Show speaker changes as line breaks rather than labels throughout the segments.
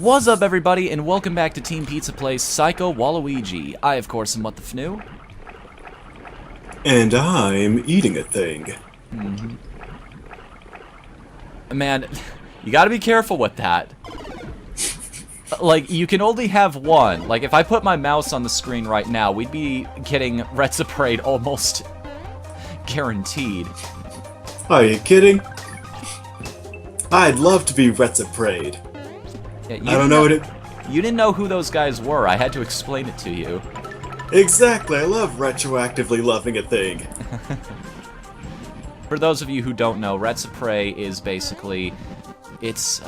What's up, everybody, and welcome back to Team Pizza Play's Psycho Waluigi. I, of course, am Whatthefnu.
And I'm eating a thing.
Man, you gotta be careful with that. Like, you can only have one. Like, if I put my mouse on the screen right now, we'd be getting Retsaprade almost guaranteed.
Are you kidding? I'd love to be Retsaprade.
Yeah,
I don't know what it...
You didn't know who those guys were. I had to explain it to you.
Exactly, I love retroactively loving a thing.
For those of you who don't know, Retsaprade is basically... It's,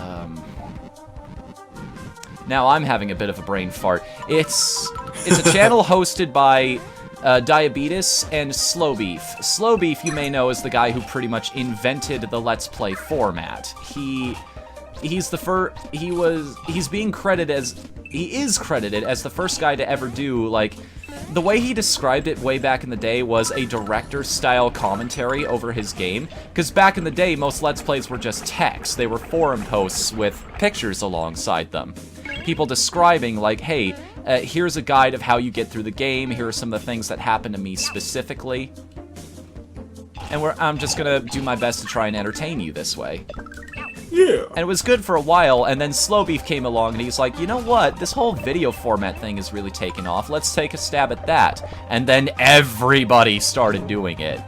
Now I'm having a bit of a brain fart. It's a channel hosted by Diabetes and Slowbeef. Slowbeef, you may know, is the guy who pretty much invented the Let's Play format. He's being credited as... He is credited as the first guy to ever do, like... The way he described it way back in the day was a director-style commentary over his game. Because back in the day, most Let's Plays were just text. They were forum posts with pictures alongside them. People describing, like, hey, here's a guide of how you get through the game, here are some of the things that happened to me specifically. And I'm just gonna do my best to try and entertain you this way.
Yeah.
And it was good for a while, and then Slowbeef came along and he's like, you know what, this whole video format thing is really taking off, let's take a stab at that. And then everybody started doing it.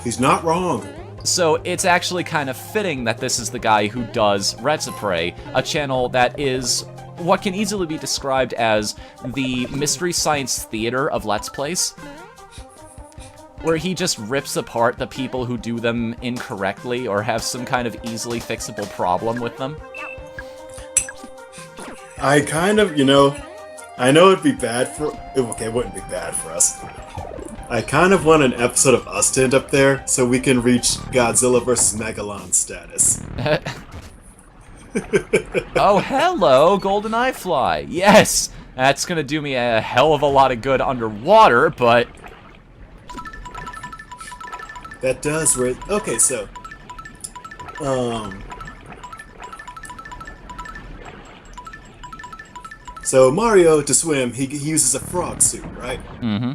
He's not wrong.
So it's actually kind of fitting that this is the guy who does Retsaprade, a channel that is what can easily be described as the Mystery Science Theater of Let's Plays. Where he just rips apart the people who do them incorrectly or have some kind of easily fixable problem with them.
I kind of, I know it'd be bad for... Okay, it wouldn't be bad for us. I kind of want an episode of us to end up there so we can reach Godzilla vs. Megalon status.
Oh, hello, GoldenEye Fly. Yes! That's gonna do me a hell of a lot of good underwater, but...
That does right. Okay, so so Mario, to swim, he uses a frog suit, right?
Mm-hmm.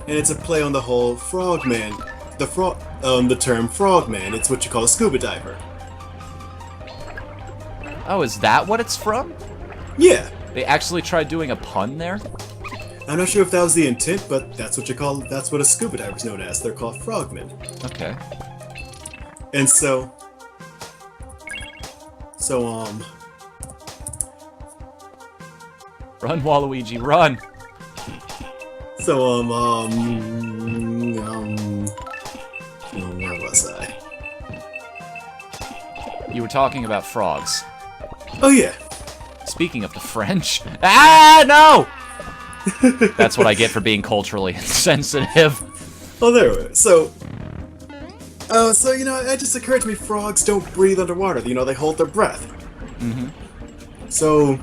And it's a play on the whole frogman, the term frogman. It's what you call a scuba diver.
Oh, is that what it's from?
Yeah.
They actually tried doing a pun there?
I'm not sure if that was the intent, but that's what a scuba diver's known as. They're called frogmen.
Okay.
And so
Run, Waluigi, run!
So, where was I?
You were talking about frogs.
Oh, yeah.
Speaking of the French... Ah, no! That's what I get for being culturally insensitive.
Oh, there we go. So, it just occurred to me, frogs don't breathe underwater. They hold their breath.
Mm-hmm.
So,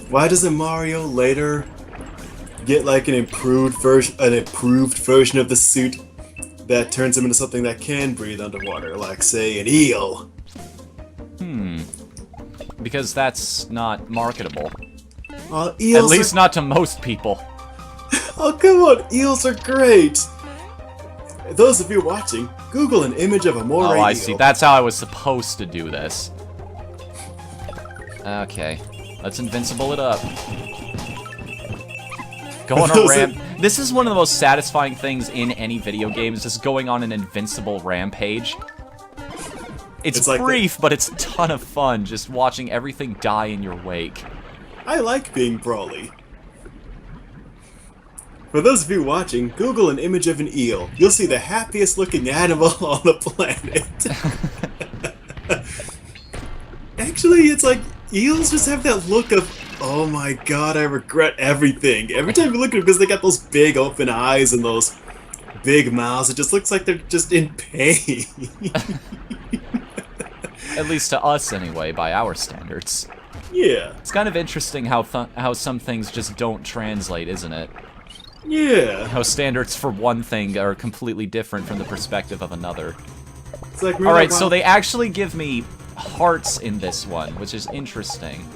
why doesn't Mario later get like an improved version of the suit that turns him into something that can breathe underwater, like say an eel?
Because that's not marketable.
Eels
At least not to most people.
Oh, come on, eels are great! Those of you watching, Google an image of a moray eel.
Oh, I see. That's how I was supposed to do this. Okay. Let's invincible it up. Go on a ramp. This is one of the most satisfying things in any video game, is just going on an invincible rampage. It's
like
brief, but it's a ton of fun, just watching everything die in your wake.
I like being brawly. For those of you watching, Google an image of an eel. You'll see the happiest looking animal on the planet. Actually, it's like, eels just have that look of, oh my god, I regret everything. Every time you look at them, because they got those big open eyes and those big mouths, it just looks like they're just in pain.
At least to us, anyway, by our standards.
Yeah.
It's kind of interesting how some things just don't translate, isn't it?
Yeah.
How standards for one thing are completely different from the perspective of another.
It's like,
alright, so they actually give me hearts in this one, which is interesting.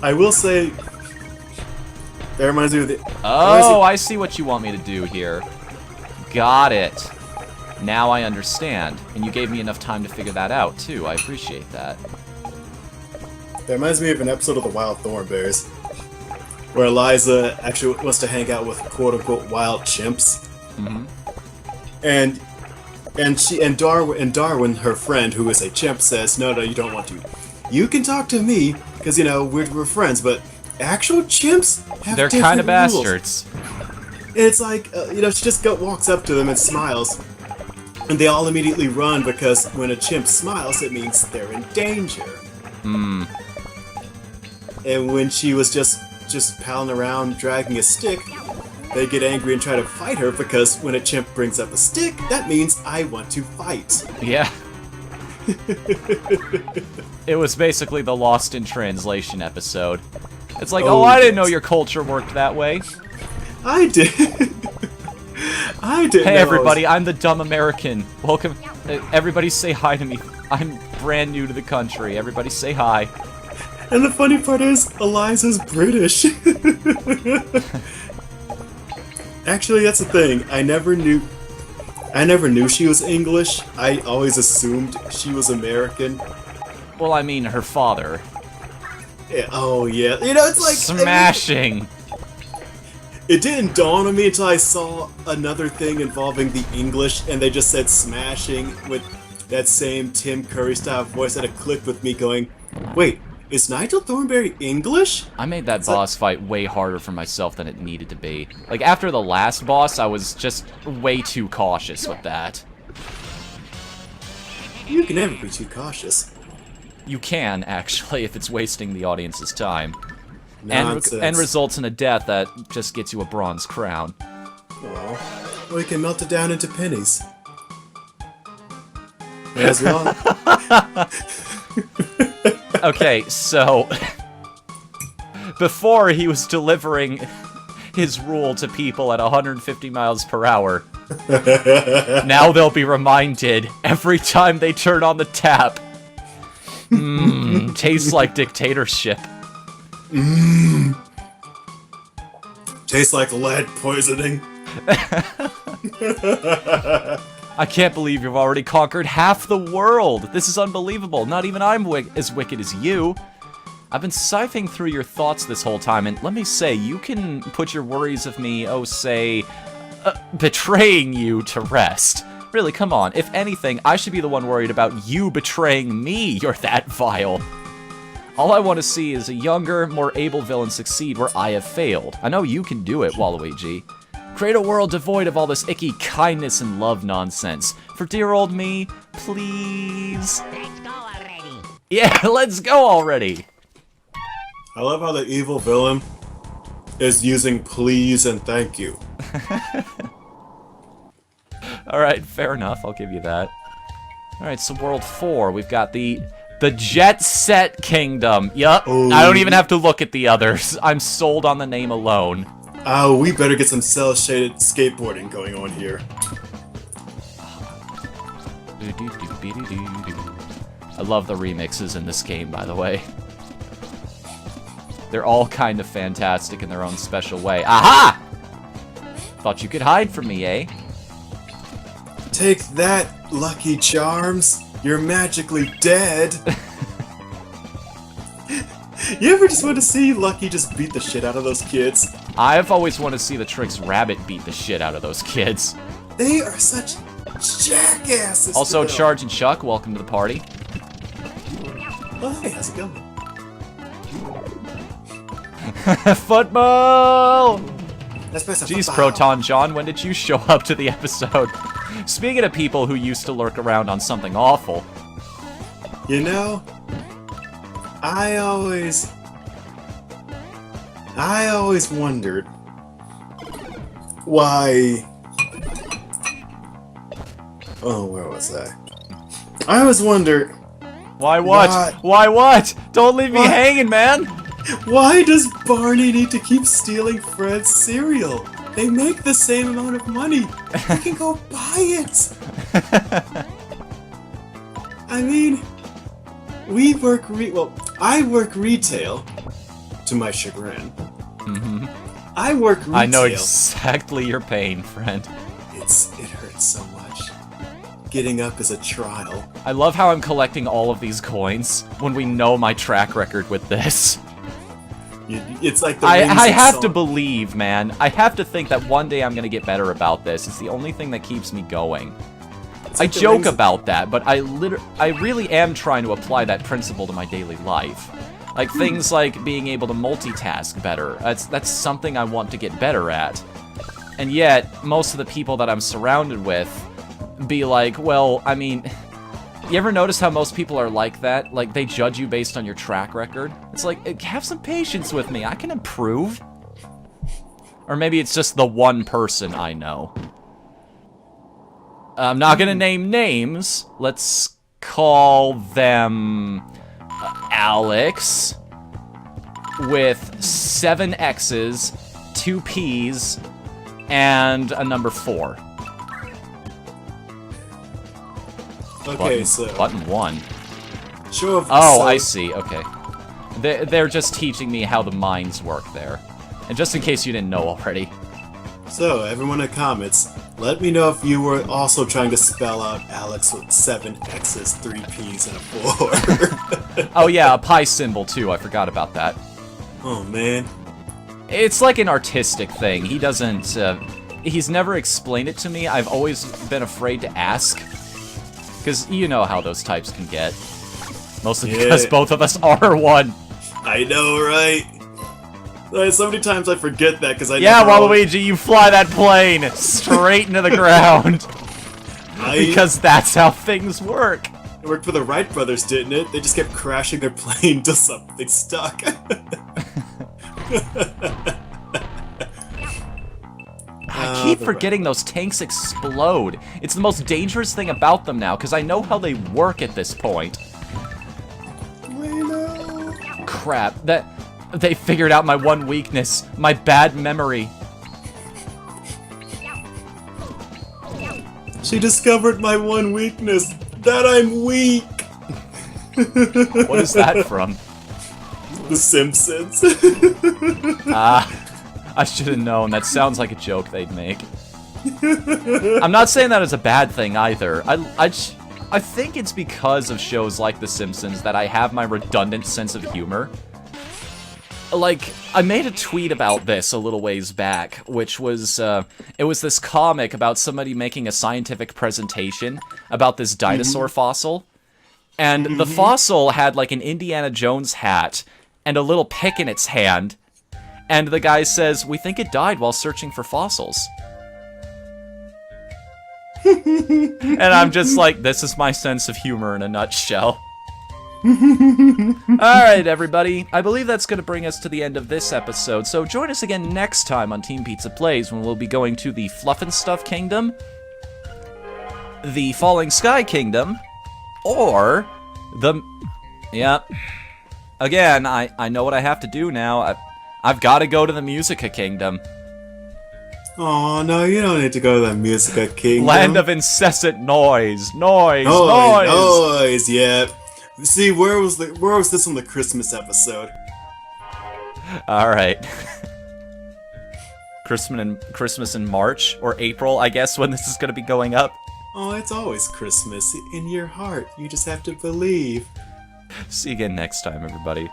I will say, that reminds me of the...
Oh, I see what you want me to do here. Got it. Now I understand. And you gave me enough time to figure that out, too. I appreciate that.
That reminds me of an episode of the Wild Thornberrys, where Eliza actually wants to hang out with quote-unquote wild chimps.
Mm-hmm.
And Darwin, her friend, who is a chimp, says, no, you don't want to. You can talk to me, because, you know, we're friends, but actual chimps have
They're
different
kind of
rules.
bastards.
And it's like, you know, she just walks up to them and smiles. And they all immediately run, because when a chimp smiles, it means they're in danger.
Hmm.
And when she was just palling around dragging a stick, they get angry and try to fight her, because when a chimp brings up a stick, that means I want to fight.
Yeah. It was basically the Lost in Translation episode. It's like, oh, I didn't know your culture worked that way.
I did. I did.
Hey, everybody, I'm the dumb American. Welcome. Everybody say hi to me. I'm brand new to the country. Everybody say hi.
And the funny part is, Eliza's British. Actually, that's the thing. I never knew she was English. I always assumed she was American.
Well, I mean, her father.
Yeah, oh, yeah. You know, it's like...
Smashing!
It didn't dawn on me until I saw another thing involving the English, and they just said smashing with that same Tim Curry-style voice that it clicked with me going, wait, is Nigel Thornberry English?
I made that boss fight way harder for myself than it needed to be. Like, after the last boss, I was just way too cautious with that.
You can never be too cautious.
You can, actually, if it's wasting the audience's time.
Nonsense.
And results in a death that just gets you a bronze crown.
Aw. We can melt it down into pennies. As long...
Okay, so... before he was delivering his rule to people at 150 miles per hour, now they'll be reminded every time they turn on the tap. Tastes like dictatorship.
Tastes like lead poisoning.
I can't believe you've already conquered half the world. This is unbelievable. Not even I'm as wicked as you. I've been siphoning through your thoughts this whole time, and let me say, you can put your worries of me, betraying you to rest. Really, come on. If anything, I should be the one worried about you betraying me. You're that vile. All I want to see is a younger, more able villain succeed where I have failed. I know you can do it, Waluigi. Create a world devoid of all this icky kindness and love nonsense. For dear old me, please.
Let's go already.
Yeah, let's go already.
I love how the evil villain is using please and thank you.
Alright, fair enough, I'll give you that. Alright, so World 4, we've got the Jet Set Kingdom. Yup,
Oh.
I don't even have to look at the others. I'm sold on the name alone.
Oh, we better get some cel-shaded skateboarding going on here.
I love the remixes in this game, by the way. They're all kind of fantastic in their own special way. Aha! Thought you could hide from me, eh?
Take that, Lucky Charms. You're magically dead. You ever just want to see Lucky just beat the shit out of those kids?
I've always wanted to see the Trix Rabbit beat the shit out of those kids.
They are such jackasses.
Also,
still.
Charge and Chuck, welcome to the party.
Oh, hey, how's it going?
Football!
Let's play some
Jeez,
football.
Proton John, when did you show up to the episode? Speaking of people who used to lurk around on something awful.
You know, I always wondered why... Oh, where was I? I always wondered,
Why what? Why what? Don't leave me
What?
hanging, man!
why does Barney need to keep stealing Fred's cereal? They make the same amount of money. He can go buy it. I mean, I work retail, to my chagrin.
Mm-hmm.
I work retail.
I know exactly your pain, friend.
It hurts so much. Getting up is a trial.
I love how I'm collecting all of these coins when we know my track record with this.
It's like the
I have
song.
to believe, man. I have to think that one day I'm gonna get better about this. It's the only thing that keeps me going.
It's
I
like the
joke
rings-
about that, but I really am trying to apply that principle to my daily life. Like things like being able to multitask better. That's something I want to get better at. And yet, most of the people that I'm surrounded with be like, well, I mean, you ever notice how most people are like that? Like, they judge you based on your track record? It's like, have some patience with me, I can improve. Or maybe it's just the one person I know. I'm not gonna name names. Let's call them Alex, with 7 X's, 2 P's, and a number 4.
Okay, so
Button 1.
show of
Oh,
so,
I see, okay. They're just teaching me how the mines work there. And just in case you didn't know already.
So, everyone in the comments, let me know if you were also trying to spell out Alex with 7 X's, 3 P's, and a 4.
Oh yeah, a pi symbol too, I forgot about that.
Oh man.
It's like an artistic thing. He doesn't, he's never explained it to me. I've always been afraid to ask. Because you know how those types can get. Mostly because both of us are one.
I know, right? Like, so many times I forget that because I
Yeah,
never
Waluigi, you fly that plane straight into the ground. Because that's how things work.
It worked for the Wright brothers, didn't it? They just kept crashing their plane till something stuck.
I keep forgetting those tanks explode. It's the most dangerous thing about them now, because I know how they work at this point.
I know.
Crap, they figured out my one weakness, my bad memory.
She discovered my one weakness, that I'm weak.
What is that from?
The Simpsons.
I should have known. That sounds like a joke they'd make. I'm not saying that as a bad thing either. I think it's because of shows like The Simpsons that I have my redundant sense of humor. Like, I made a tweet about this a little ways back, which was, it was this comic about somebody making a scientific presentation about this dinosaur fossil. And the fossil had, like, an Indiana Jones hat and a little pick in its hand. And the guy says, we think it died while searching for fossils. And I'm just like, this is my sense of humor in a nutshell. Alright, everybody. I believe that's going to bring us to the end of this episode. So join us again next time on Team Pizza Plays, when we'll be going to the Fluff and Stuff Kingdom, the Falling Sky Kingdom, or the... Yeah. Again, I know what I have to do now. I've got to go to the Musica Kingdom.
Oh no, you don't need to go to the Musica Kingdom.
Land of incessant noise. Noise.
Yeah. See, where was this on the Christmas episode?
Alright. Christmas in March, or April, I guess, when this is going to be going up.
Oh, it's always Christmas. In your heart, you just have to believe.
See you again next time, everybody.